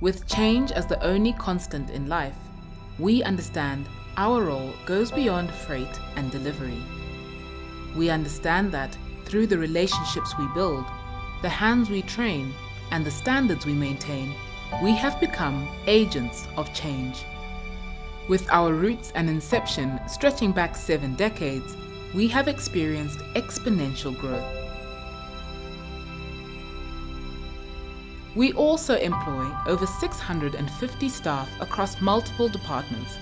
With change as the only constant in life, we understand our role goes beyond freight and delivery. We understand that through the relationships we build, the hands we train, and the standards we maintain, we have become agents of change. With our roots and inception stretching back 7 decades, we have experienced exponential growth. We also employ over 650 staff across multiple departments.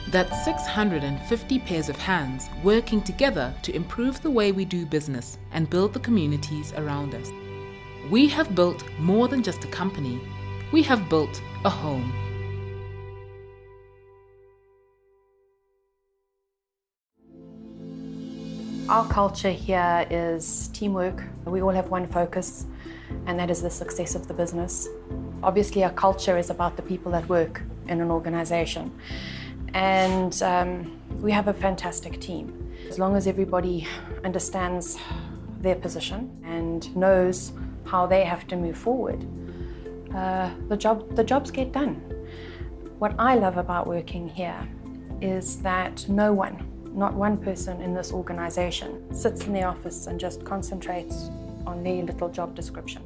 That's 650 pairs of hands working together to improve the way we do business and build the communities around us. We have built more than just a company. We have built a home. Our culture here is teamwork. We all have one focus, and that is the success of the business. Obviously, our culture is about the people that work in an organization. And we have a fantastic team. As long as everybody understands their position and knows how they have to move forward, the jobs get done. What I love about working here is that no one, not one person in this organization, sits in the office and just concentrates on their little job description.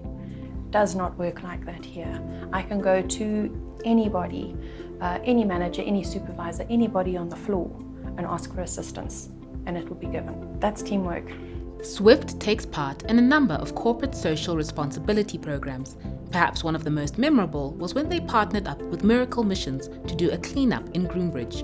It does not work like that here. I can go to anybody, any manager, any supervisor, anybody on the floor and ask for assistance, and it will be given. That's teamwork. Swift takes part in a number of corporate social responsibility programs. Perhaps one of the most memorable was when they partnered up with Miracle Missions to do a cleanup in Groombridge.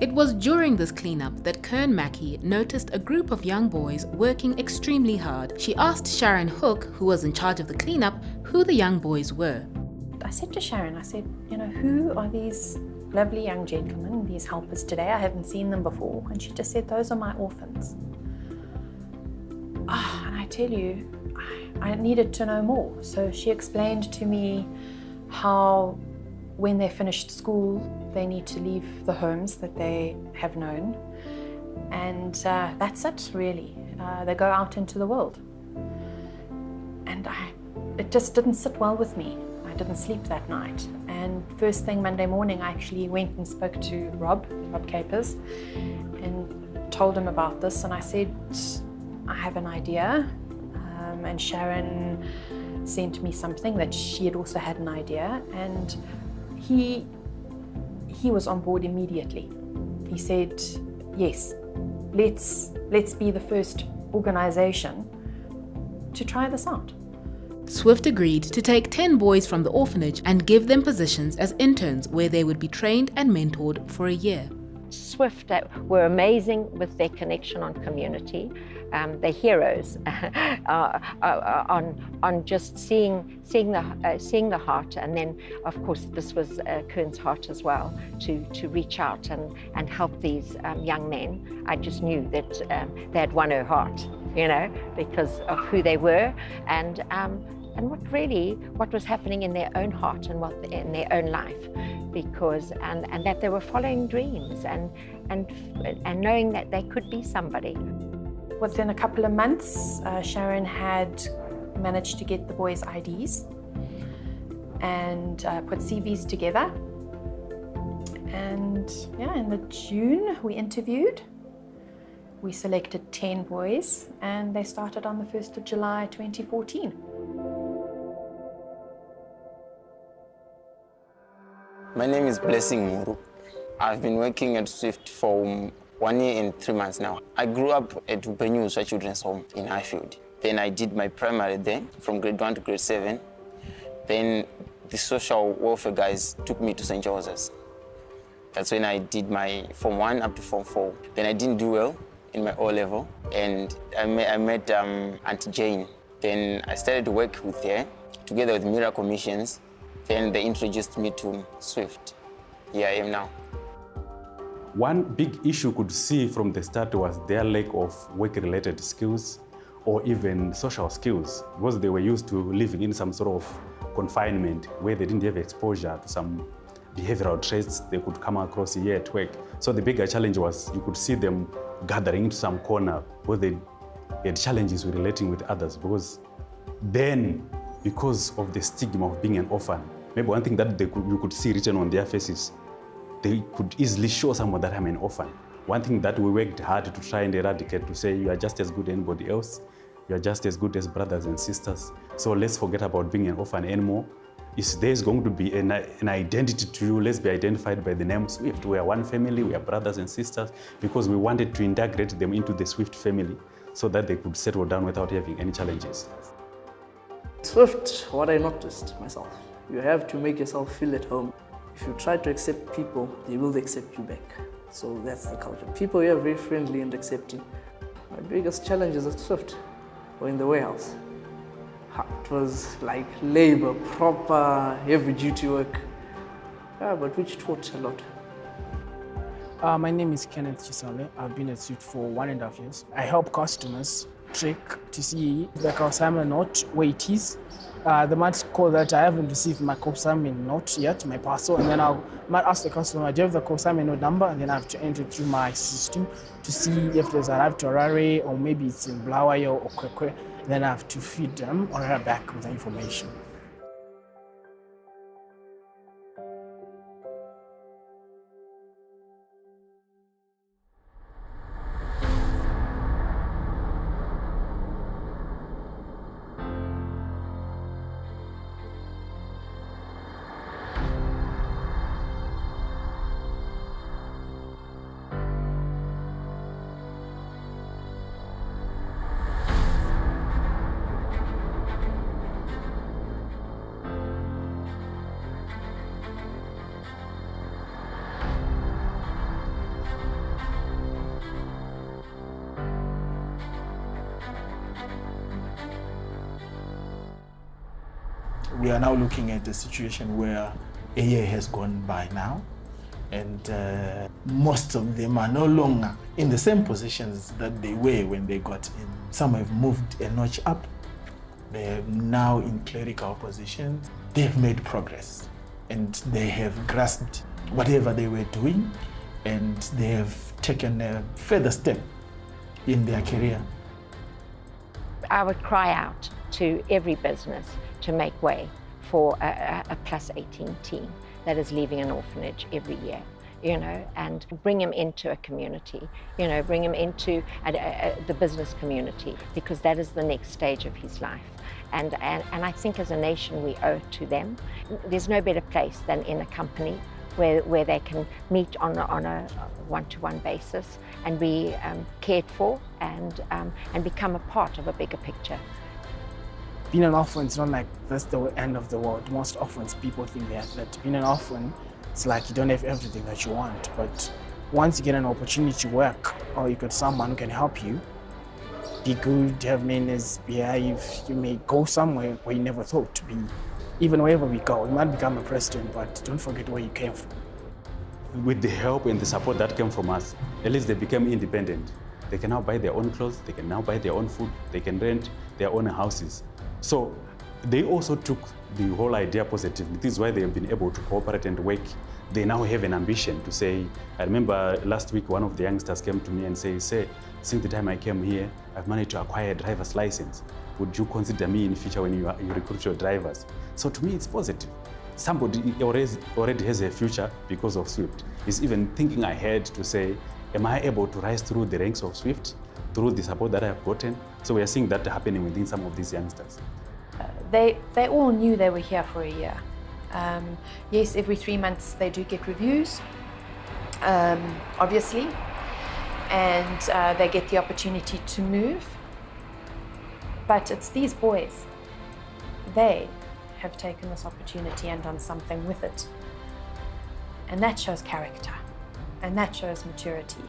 It was during this cleanup that Kern Mackey noticed a group of young boys working extremely hard. She asked Sharon Hook, who was in charge of the cleanup, who the young boys were. I said to Sharon, who are these lovely young gentlemen, these helpers today? I haven't seen them before. And she just said, those are my orphans. And I tell you, I needed to know more. So she explained to me how when they finished school, they need to leave the homes that they have known. And that's it, really. They go out into the world. And it just didn't sit well with me. I didn't sleep that night. And first thing Monday morning, I actually went and spoke to Rob Capers, and told him about this. And I said, I have an idea. And Sharon sent me something that she had also had an idea. And he was on board immediately. He said, yes, let's be the first organization to try this out. Swift agreed to take 10 boys from the orphanage and give them positions as interns where they would be trained and mentored for a year. Swift were amazing with their connection on community. They're heroes on just seeing the heart, and then of course this was Kern's heart as well, to reach out and help these young men. I just knew that they had won her heart, because of who they were and what was happening in their own heart and what in their own life, because and that they were following dreams and knowing that they could be somebody. Within a couple of months, Sharon had managed to get the boys' IDs and put CVs together. And in the June, we interviewed. We selected 10 boys, and they started on the 1st of July 2014. My name is Blessing Muru. I've been working at Swift for 1 year and 3 months now. I grew up at Upenyuswa Children's Home in Highfield. Then I did my primary there from grade 1 to grade 7. Then the social welfare guys took me to St. Joseph's. That's when I did my Form 1 up to Form 4. Then I didn't do well in my O-level, and I met Auntie Jane. Then I started to work with her, together with Miracle Missions. Then they introduced me to Swift. Here I am now. One big issue could see from the start was their lack of work-related skills or even social skills, because they were used to living in some sort of confinement where they didn't have exposure to some behavioral traits they could come across here at work. So the bigger challenge was you could see them gathering into some corner where they had challenges with relating with others, because then, because of the stigma of being an orphan, maybe one thing that you could see written on their faces, they could easily show someone that I'm an orphan. One thing that we worked hard to try and eradicate, to say you are just as good as anybody else, you are just as good as brothers and sisters. So let's forget about being an orphan anymore. If there's going to be an identity to you, let's be identified by the name Swift. We are one family, we are brothers and sisters, because we wanted to integrate them into the Swift family so that they could settle down without having any challenges. Swift, what I noticed myself, you have to make yourself feel at home. If you try to accept people, they will accept you back. So that's the culture. People here are very friendly and accepting. My biggest challenge is at Swift or in the warehouse. It was like labor, proper, heavy duty work. Yeah, but which taught a lot. My name is Kenneth Chisale. I've been at Swift for 1.5 years. I help customers check to see the consignment note where it is. They might call that I haven't received my consignment note yet, my parcel, and then I might ask the customer, do you have the consignment note number? And then I have to enter it through my system to see if there's arrived to Harare or maybe it's in Blawayo or Kwekwe. Then I have to feed them or write back with the information. We are now looking at a situation where a year has gone by now, and most of them are no longer in the same positions that they were when they got in. Some have moved a notch up. They are now in clerical positions. They have made progress, and they have grasped whatever they were doing, and they have taken a further step in their career. I would cry out to every business to make way for a plus 18 teen that is leaving an orphanage every year, you know, and bring him into a community, you know, bring him into the business community, because that is the next stage of his life. And I think as a nation we owe it to them. There's no better place than in a company where they can meet on a one-to-one basis and be cared for and become a part of a bigger picture. Being an orphan is not like that's the end of the world. Most orphans, people think that being an orphan, it's like you don't have everything that you want. But once you get an opportunity to work, or you got someone who can help you, be good, have manners, behave, you may go somewhere where you never thought to be. Even wherever we go, you might become a president, but don't forget where you came from. With the help and the support that came from us, at least they became independent. They can now buy their own clothes, they can now buy their own food, they can rent their own houses. So they also took the whole idea positively. This is why they have been able to cooperate and work. They now have an ambition to say, I remember last week one of the youngsters came to me and said, since the time I came here, I've managed to acquire a driver's license. Would you consider me in the future when you recruit your drivers? So to me, it's positive. Somebody already has a future because of Swift. He's even thinking ahead to say, am I able to rise through the ranks of Swift, through the support that I've gotten? So we are seeing that happening within some of these youngsters. They all knew they were here for a year. Yes, every 3 months they do get reviews, obviously, and they get the opportunity to move. But it's these boys. They have taken this opportunity and done something with it. And that shows character, and that shows maturity.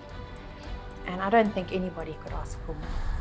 And I don't think anybody could ask for more.